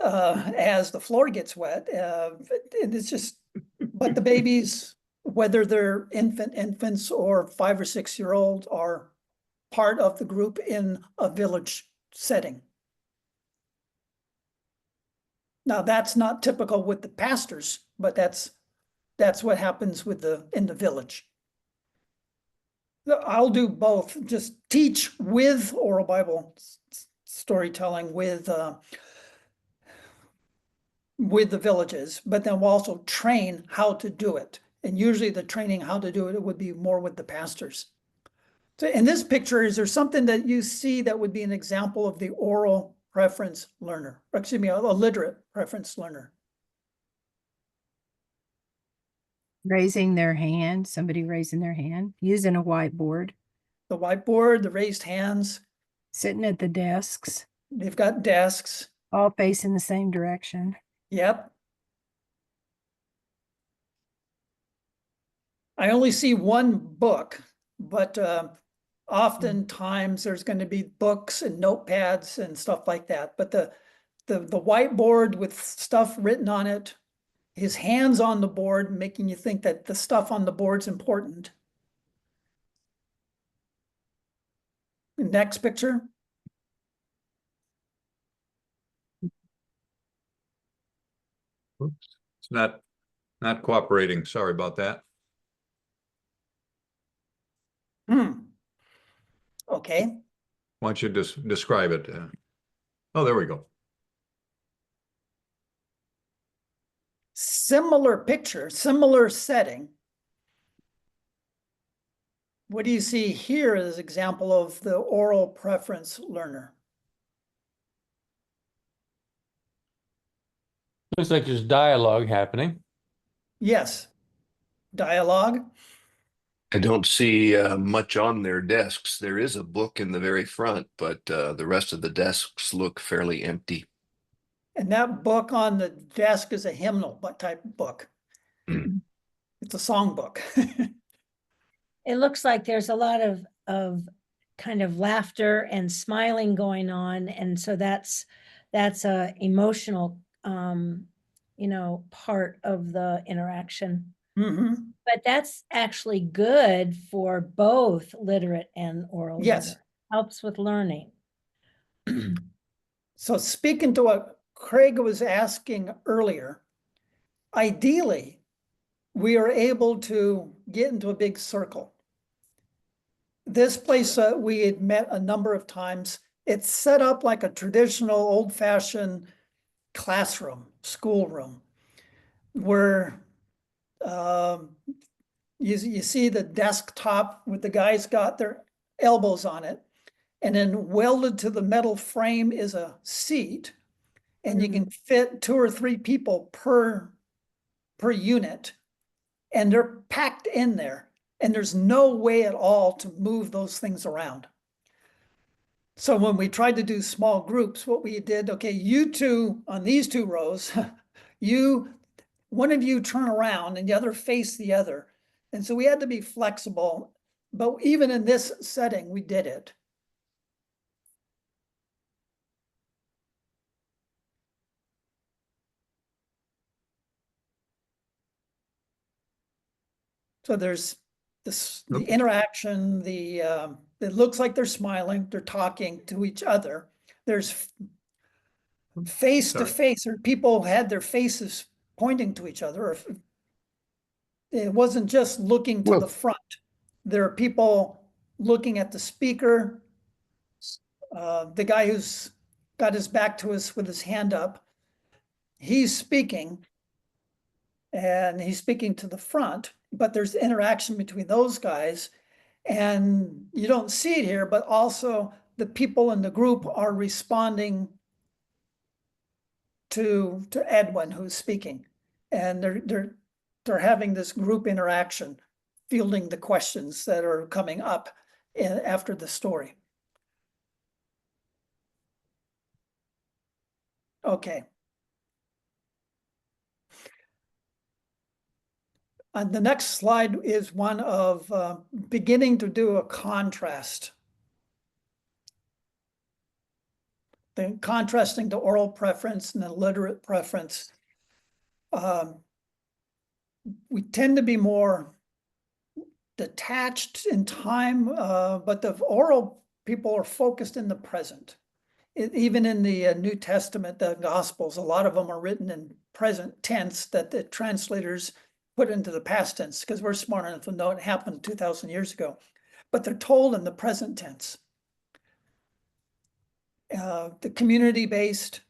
Speaker 2: as the floor gets wet. And it's just, but the babies, whether they're infants or 5 or 6 year old, are part of the group in a village setting. Now that's not typical with the pastors, but that's what happens in the village. I'll do both, just teach with oral Bible storytelling with the villages, but then we'll also train how to do it. And usually the training how to do it would be more with the pastors. So in this picture, is there something that you see that would be an example of the oral preference learner? Or excuse me, a literate preference learner?
Speaker 4: Raising their hand, somebody raising their hand, using a whiteboard,
Speaker 2: The whiteboard, the raised hands,
Speaker 4: sitting at the desks,
Speaker 2: they've got desks.
Speaker 4: all facing the same direction.
Speaker 2: Yep. I only see one book, but oftentimes there's going to be books and notepads and stuff like that. But the whiteboard with stuff written on it, his hands on the board, making you think that the stuff on the board's important. Next picture.
Speaker 1: Oops. It's not cooperating. Sorry about that.
Speaker 2: Okay.
Speaker 1: Why don't you just describe it? Oh, there we go.
Speaker 2: Similar picture, similar setting. What do you see here as example of the oral preference learner?
Speaker 5: Looks like there's dialogue happening.
Speaker 2: Yes. Dialogue.
Speaker 7: I don't see much on their desks. There is a book in the very front, but the rest of the desks look fairly empty.
Speaker 2: And that book on the desk is a hymnal type book. It's a songbook.
Speaker 8: It looks like there's a lot of kind of laughter and smiling going on. And so that's a emotional, part of the interaction.
Speaker 2: Mhm.
Speaker 8: But that's actually good for both literate and oral
Speaker 2: Yes.
Speaker 8: learner. Helps with learning.
Speaker 2: So speaking to what Craig was asking earlier, ideally, we are able to get into a big circle. This place we had met a number of times. It's set up like a traditional old-fashioned classroom, schoolroom, where You see the desktop with the guys got their elbows on it. And then welded to the metal frame is a seat. And you can fit 2 or 3 people per unit. And they're packed in there. And there's no way at all to move those things around. So when we tried to do small groups, what we did, okay, you two on these 2 rows, one of you turn around and the other face the other. And so we had to be flexible, but even in this setting, we did it. So there's the interaction, it looks like they're smiling, they're talking to each other. There's face to face, or people had their faces pointing to each other. It wasn't just looking to the front. There are people looking at the speaker. The guy who's got his back to us with his hand up, he's speaking, and he's speaking to the front, but there's interaction between those guys. And you don't see it here, but also the people in the group are responding to Edwin, who's speaking. And they're having this group interaction, fielding the questions that are coming up after the story. Okay. The next slide is one of beginning to do a contrast. Then contrasting the oral preference and the literate preference. We tend to be more detached in time, but the oral people are focused in the present. Even in the New Testament, the Gospels, a lot of them are written in present tense that the translators put into the past tense because we're smart enough to know it happened 2,000 years ago. But they're told in the present tense. The community-based,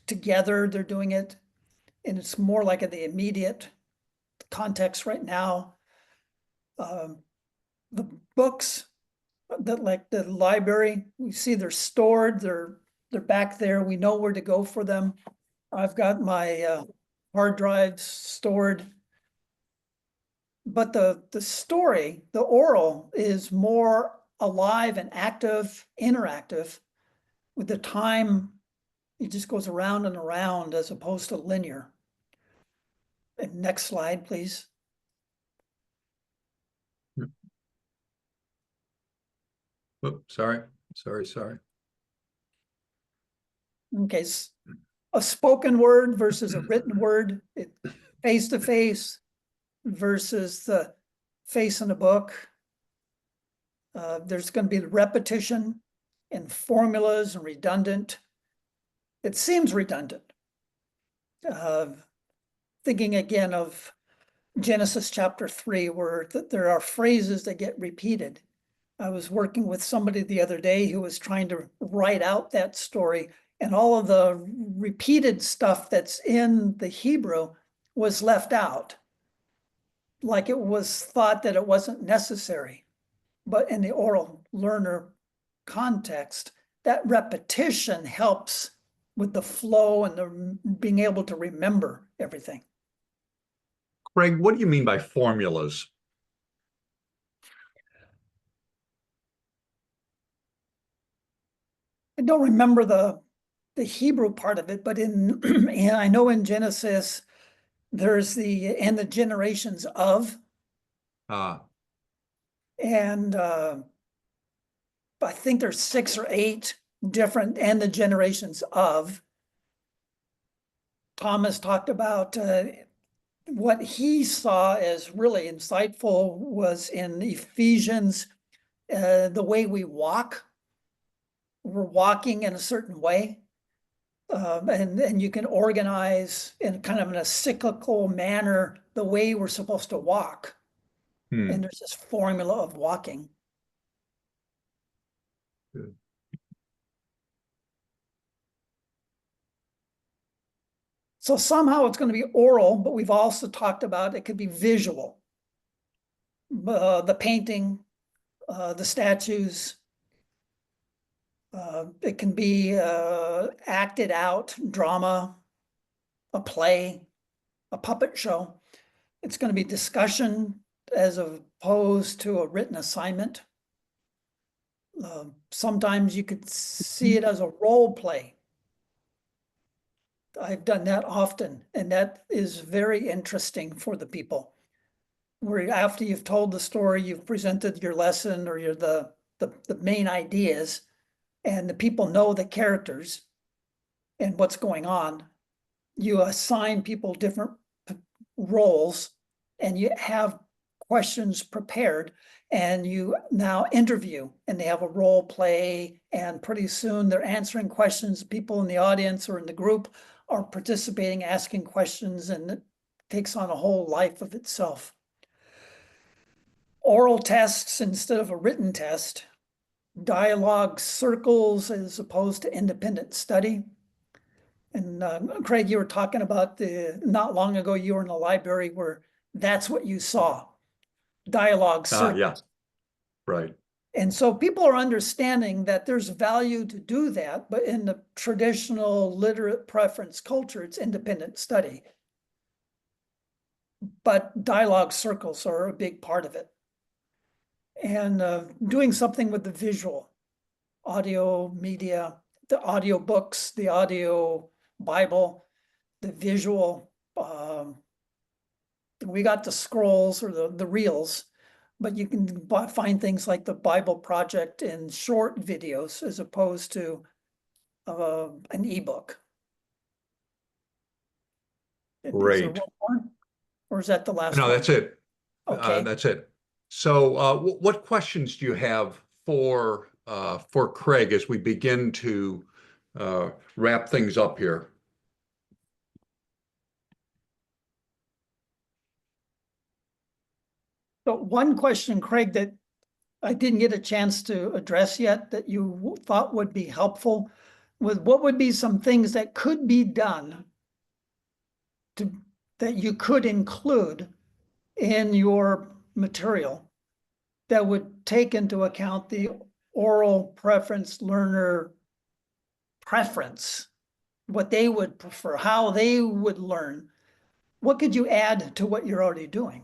Speaker 2: together they're doing it, and it's more like in the immediate context right now. The books that, like the library, we see they're stored, they're back there, we know where to go for them. I've got my hard drives stored. But the story, the oral, is more alive and active, interactive. With the time, it just goes around and around as opposed to linear. And next slide, please.
Speaker 1: Oops, sorry.
Speaker 2: Okay, a spoken word versus a written word, face to face versus the face in a book. There's going to be the repetition and formulas and redundant. It seems redundant. Thinking again of Genesis chapter 3, where there are phrases that get repeated. I was working with somebody the other day who was trying to write out that story, and all of the repeated stuff that's in the Hebrew was left out. Like it was thought that it wasn't necessary. But in the oral learner context, that repetition helps with the flow and the being able to remember everything.
Speaker 1: Craig, what do you mean by formulas?
Speaker 2: I don't remember the Hebrew part of it, but and I know in Genesis there's the generations of, and I think there's 6 or 8 different and the generations of. Thomas talked about what he saw as really insightful was in Ephesians, the way we walk. We're walking in a certain way. And you can organize in kind of in a cyclical manner the way we're supposed to walk. And there's this formula of walking.
Speaker 1: Good.
Speaker 2: So somehow it's going to be oral, but we've also talked about it could be visual. The painting, the statues. It can be acted out, drama, a play, a puppet show. It's going to be discussion as opposed to a written assignment. Sometimes you could see it as a role play. I've done that often, and that is very interesting for the people. Where after you've told the story, you've presented your lesson or the main ideas, and the people know the characters and what's going on. You assign people different roles, and you have questions prepared, and you now interview, and they have a role play, and pretty soon they're answering questions. People in the audience or in the group are participating, asking questions, and it takes on a whole life of itself. Oral tests instead of a written test, dialogue circles as opposed to independent study. And Craig, you were talking about not long ago, you were in a library where that's what you saw, dialogue circles.
Speaker 1: Yeah, right.
Speaker 2: And so people are understanding that there's value to do that, but in the traditional literate preference culture, it's independent study. But dialogue circles are a big part of it. And doing something with the visual, audio media, the audio books, the audio Bible, the visual. We got the scrolls or the reels, but you can find things like the Bible Project in short videos as opposed to an ebook.
Speaker 1: Great.
Speaker 2: Is there one more? Or is that the last
Speaker 1: No,
Speaker 2: one?
Speaker 1: that's it.
Speaker 2: Okay.
Speaker 1: That's it. So what questions do you have for Craig as we begin to wrap things up here?
Speaker 2: But one question, Craig, that I didn't get a chance to address yet that you thought would be helpful was what would be some things that could be done that you could include in your material that would take into account the oral preference learner preference, what they would prefer, how they would learn. What could you add to what you're already doing?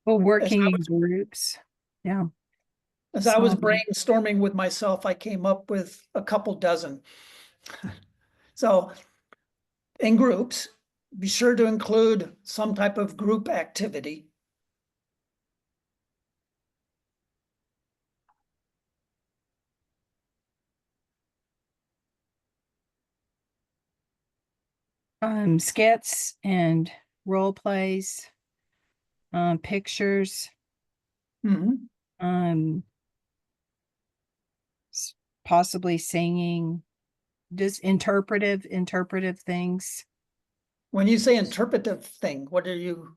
Speaker 4: Well, working in groups. Yeah.
Speaker 2: As I was
Speaker 4: Small group.
Speaker 2: brainstorming with myself, I came up with a couple dozen. So in groups, be sure to include some type of group activity.
Speaker 4: Skits and role plays, pictures,
Speaker 2: Mhm.
Speaker 4: Possibly singing, just interpretive things.
Speaker 2: When you say interpretive thing, what are you?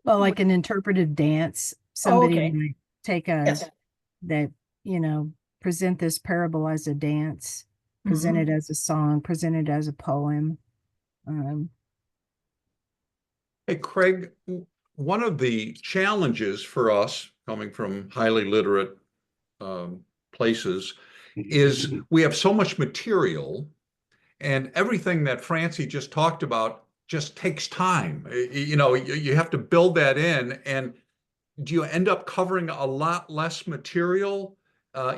Speaker 4: Well, like an interpretive dance, somebody
Speaker 2: okay.
Speaker 4: might take
Speaker 2: Yes.
Speaker 4: that, present this parable as a dance, present it as a song, present it as a poem.
Speaker 1: Hey, Craig, one of the challenges for us coming from highly literate places is we have so much material, and everything that Francie just talked about just takes time. You have to build that in, and do you end up covering a lot less material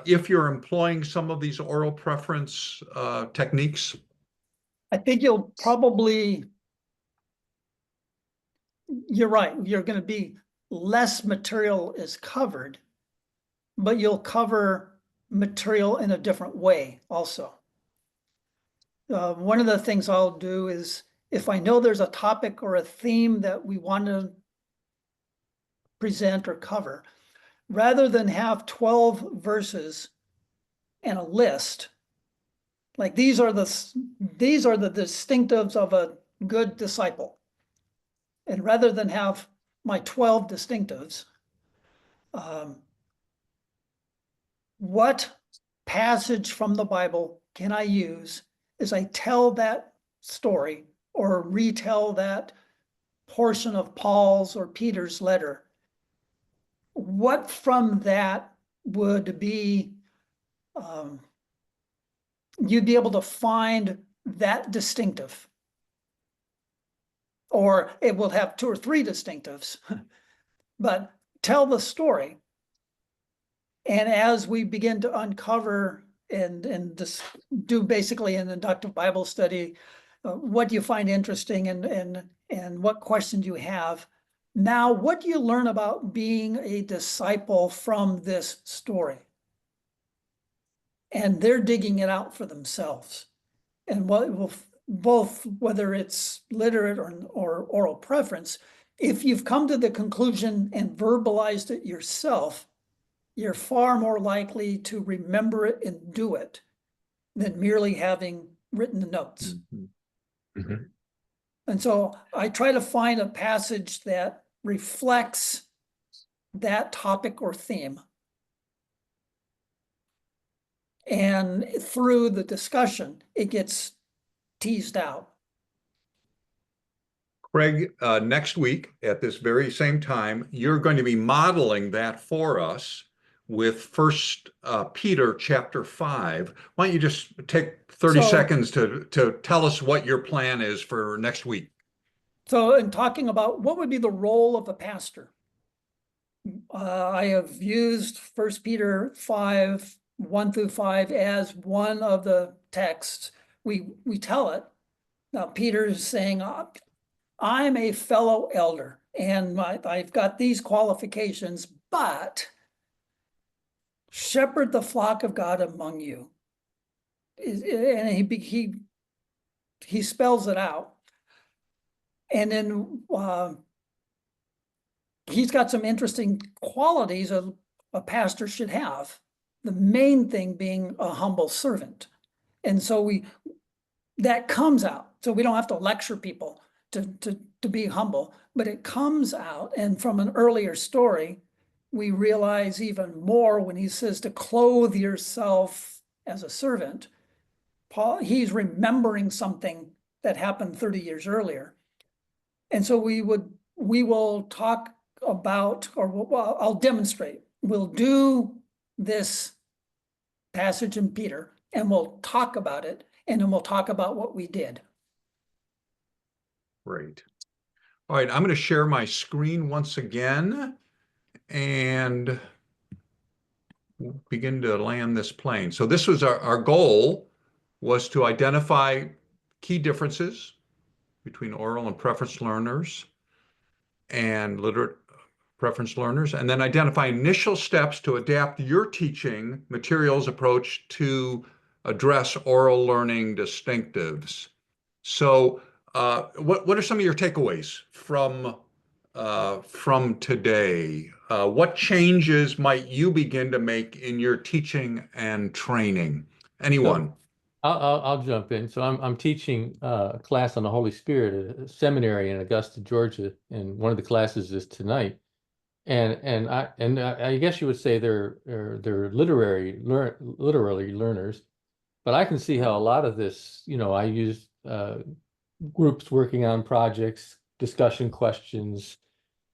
Speaker 1: if you're employing some of these oral preference techniques?
Speaker 2: I think you're right. You're going to be less material is covered, but you'll cover material in a different way also. One of the things I'll do is if I know there's a topic or a theme that we want to present or cover, rather than have 12 verses and a list, like these are the distinctives of a good disciple. And rather than have my 12 distinctives, what passage from the Bible can I use as I tell that story or retell that portion of Paul's or Peter's letter? What from that would be, you'd be able to find that distinctive? Or it will have 2 or 3 distinctives, but tell the story. And as we begin to uncover and just do basically an inductive Bible study, what do you find interesting and what questions you have? Now, what do you learn about being a disciple from this story? And they're digging it out for themselves. And what will both, whether it's literate or oral preference, if you've come to the conclusion and verbalized it yourself, you're far more likely to remember it and do it than merely having written the notes. And so I try to find a passage that reflects that topic or theme. And through the discussion, it gets teased out.
Speaker 1: Craig, next week at this very same time, you're going to be modeling that for us with First Peter chapter 5. Why don't you just take 30 seconds to tell us what your plan is for next week?
Speaker 2: So in talking about what would be the role of a pastor, I have used First Peter 5, 1 through 5 as one of the texts. We tell it. Now Peter is saying, I'm a fellow elder and I've got these qualifications, but shepherd the flock of God among you. And he spells it out. And then he's got some interesting qualities a pastor should have. The main thing being a humble servant. And so that comes out. So we don't have to lecture people to be humble, but it comes out. And from an earlier story, we realize even more when he says to clothe yourself as a servant. He's remembering something that happened 30 years earlier. And so we will talk about, or I'll demonstrate. We'll do this passage in Peter and we'll talk about it, and then we'll talk about what we did.
Speaker 1: Great. All right, I'm going to share my screen once again and begin to land this plane. So this was our goal, was to identify key differences between oral and preference learners and literate preference learners, and then identify initial steps to adapt your teaching materials approach to address oral learning distinctives. So what are some of your takeaways from today? What changes might you begin to make in your teaching and training? Anyone?
Speaker 5: I'll jump in. So I'm teaching a class on the Holy Spirit at a seminary in Augusta, Georgia, and one of the classes is tonight. And I guess you would say they're literary learners, but I can see how a lot of this, I use groups working on projects, discussion questions,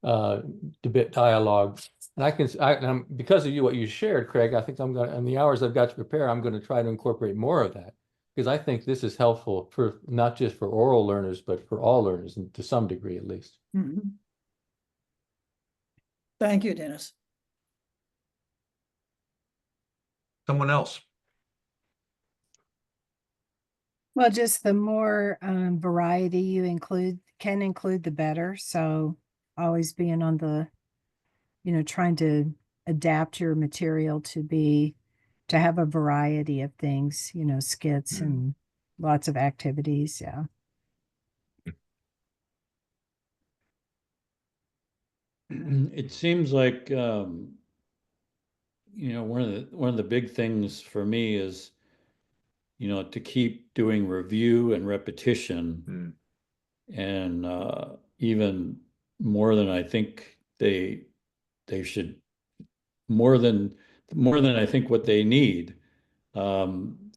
Speaker 5: debate dialogue. And because of what you shared, Craig, I think I'm going to, in the hours I've got to prepare, I'm going to try to incorporate more of that, because I think this is helpful for not just for oral learners, but for all learners, and to some degree at least.
Speaker 2: Mm-hmm. Thank you, Dennis.
Speaker 1: Someone else?
Speaker 4: Well, just the more variety you can include, the better. So always being on the, trying to adapt your material to have a variety of things, skits and lots of activities. Yeah.
Speaker 3: It seems like one of the big things for me is to keep doing review and repetition, and even more than I think they should, more than I think what they need.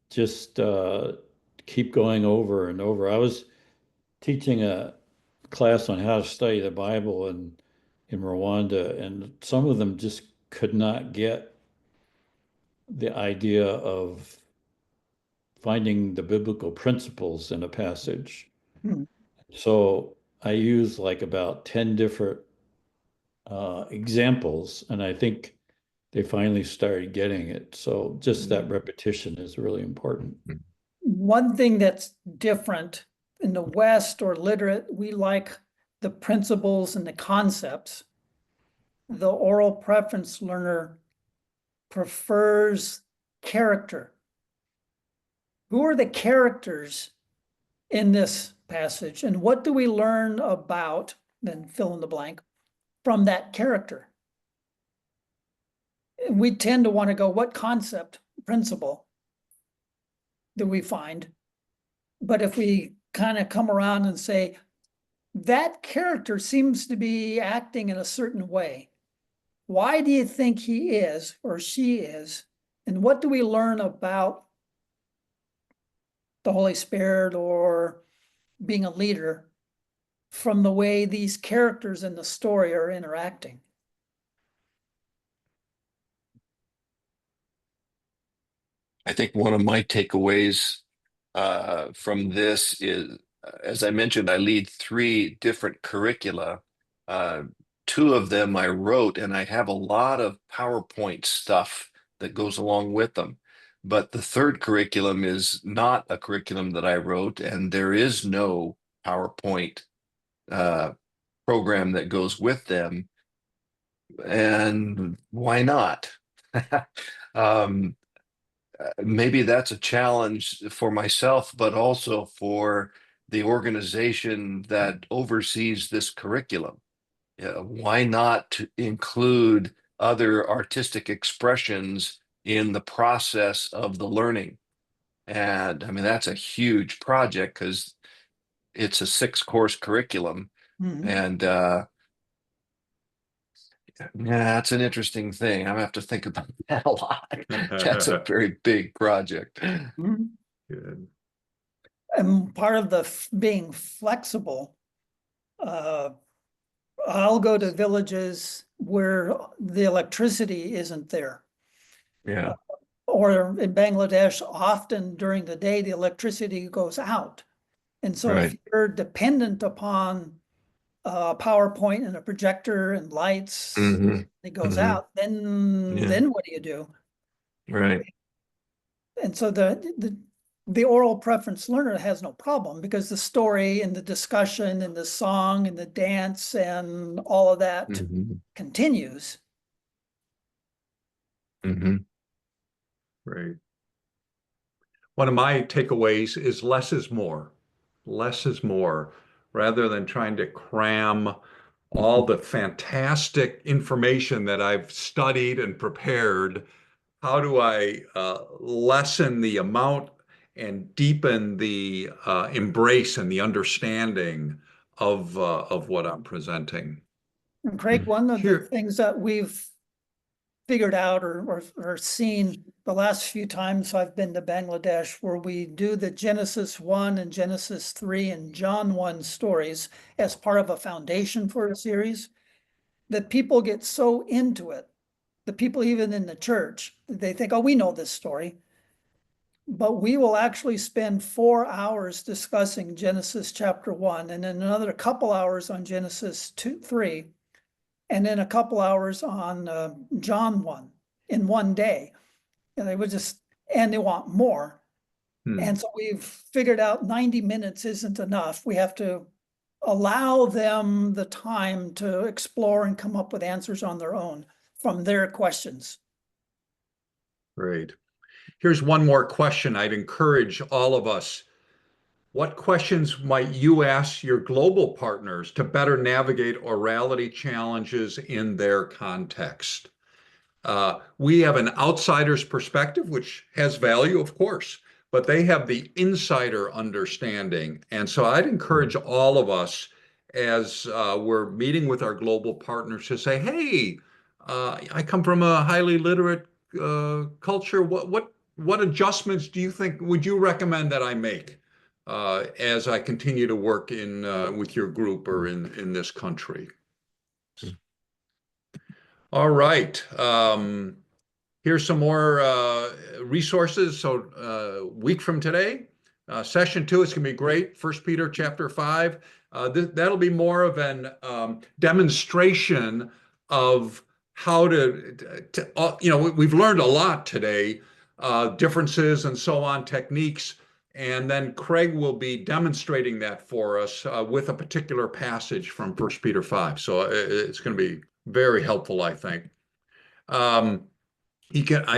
Speaker 3: just keep going over and over. I was teaching a class on how to study the Bible in Rwanda, and some of them just could not get the idea of finding the biblical principles in a passage.
Speaker 2: Hmm.
Speaker 3: So I use like about 10 different examples, and I think they finally started getting it. So just that repetition is really important.
Speaker 2: One thing that's different in the West or literate, we like the principles and the concepts. The oral preference learner prefers character. Who are the characters in this passage, and what do we learn about, then fill in the blank, from that character? We tend to want to go, what concept, principle do we find? But if we kind of come around and say, that character seems to be acting in a certain way. Why do you think he is or she is? And what do we learn about the Holy Spirit or being a leader from the way these characters in the story are interacting?
Speaker 7: I think one of my takeaways from this is, as I mentioned, I lead 3 different curricula. 2 of them I wrote, and I have a lot of PowerPoint stuff that goes along with them. But the 3rd curriculum is not a curriculum that I wrote, and there is no PowerPoint program that goes with them. And why not? um, Maybe that's a challenge for myself, but also for the organization that oversees this curriculum. Why not include other artistic expressions in the process of the learning? And I mean, that's a huge project because it's a 6-course curriculum.
Speaker 2: Mhm.
Speaker 7: And yeah, that's an interesting thing. I have to think about that a lot. That's a very big project.
Speaker 2: Mhm.
Speaker 1: Good.
Speaker 2: And part of the being flexible, I'll go to villages where the electricity isn't there.
Speaker 7: Yeah.
Speaker 2: Or in Bangladesh, often during the day, the electricity goes out. And so if
Speaker 7: Right.
Speaker 2: you're dependent upon PowerPoint and a projector and lights,
Speaker 7: hmm
Speaker 2: it goes
Speaker 7: hmm
Speaker 2: out, then
Speaker 7: Yeah.
Speaker 2: then what do you do?
Speaker 7: Right.
Speaker 2: And so the oral preference learner has no problem because the story and the discussion and the song and the dance and all of that
Speaker 7: hmm
Speaker 2: continues.
Speaker 7: hmm
Speaker 1: Right. One of my takeaways is less is more. Less is more. Rather than trying to cram all the fantastic information that I've studied and prepared, how do I lessen the amount and deepen the embrace and the understanding of what I'm presenting?
Speaker 2: And Craig, one of the
Speaker 1: Here,
Speaker 2: things that we've figured out or seen the last few times I've been to Bangladesh, where we do the Genesis 1 and Genesis 3 and John 1 stories as part of a foundation for a series, that people get so into it. The people even in the church, they think, oh, we know this story. But we will actually spend 4 hours discussing Genesis chapter 1 and then another couple hours on Genesis 2, 3, and then a couple hours on John 1 in one day. And they would just, and they want more. And so we've figured out 90 minutes isn't enough. We have to allow them the time to explore and come up with answers on their own from their questions.
Speaker 1: great. Here's one more question I'd encourage all of us. What questions might you ask your global partners to better navigate orality challenges in their context? We have an outsider's perspective, which has value, of course, but they have the insider understanding. And so I'd encourage all of us as we're meeting with our global partners to say, hey, I come from a highly literate culture. what adjustments do you think, would you recommend that I make as I continue to work in with your group or in this country? All right. Here's some more resources. So week from today, session 2 is going to be great. 1 Peter chapter 5. That'll be more of an demonstration of how we've learned a lot today, differences and so on, techniques. And then Craig will be demonstrating that for us with a particular passage from 1 Peter 5. So it's going to be very helpful, I think. I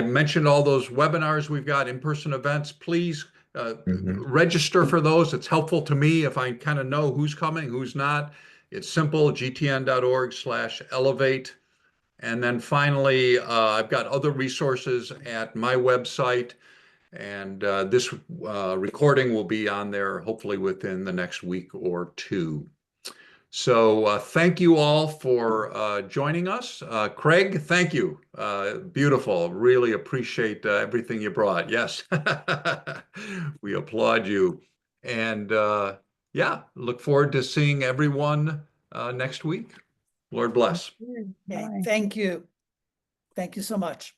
Speaker 1: mentioned all those webinars we've got, in-person events. Please register for those. It's helpful to me if I kind of know who's coming, who's not. It's simple, gtn.org/elevate. And then finally, I've got other resources at my website. And this recording will be on there hopefully within the next week or 2. So thank you all for joining us. Craig, thank you. Beautiful. Really appreciate everything you brought. Yes, we applaud you. And yeah, look forward to seeing everyone next week. Lord bless.
Speaker 2: Okay, thank you. Thank you so much.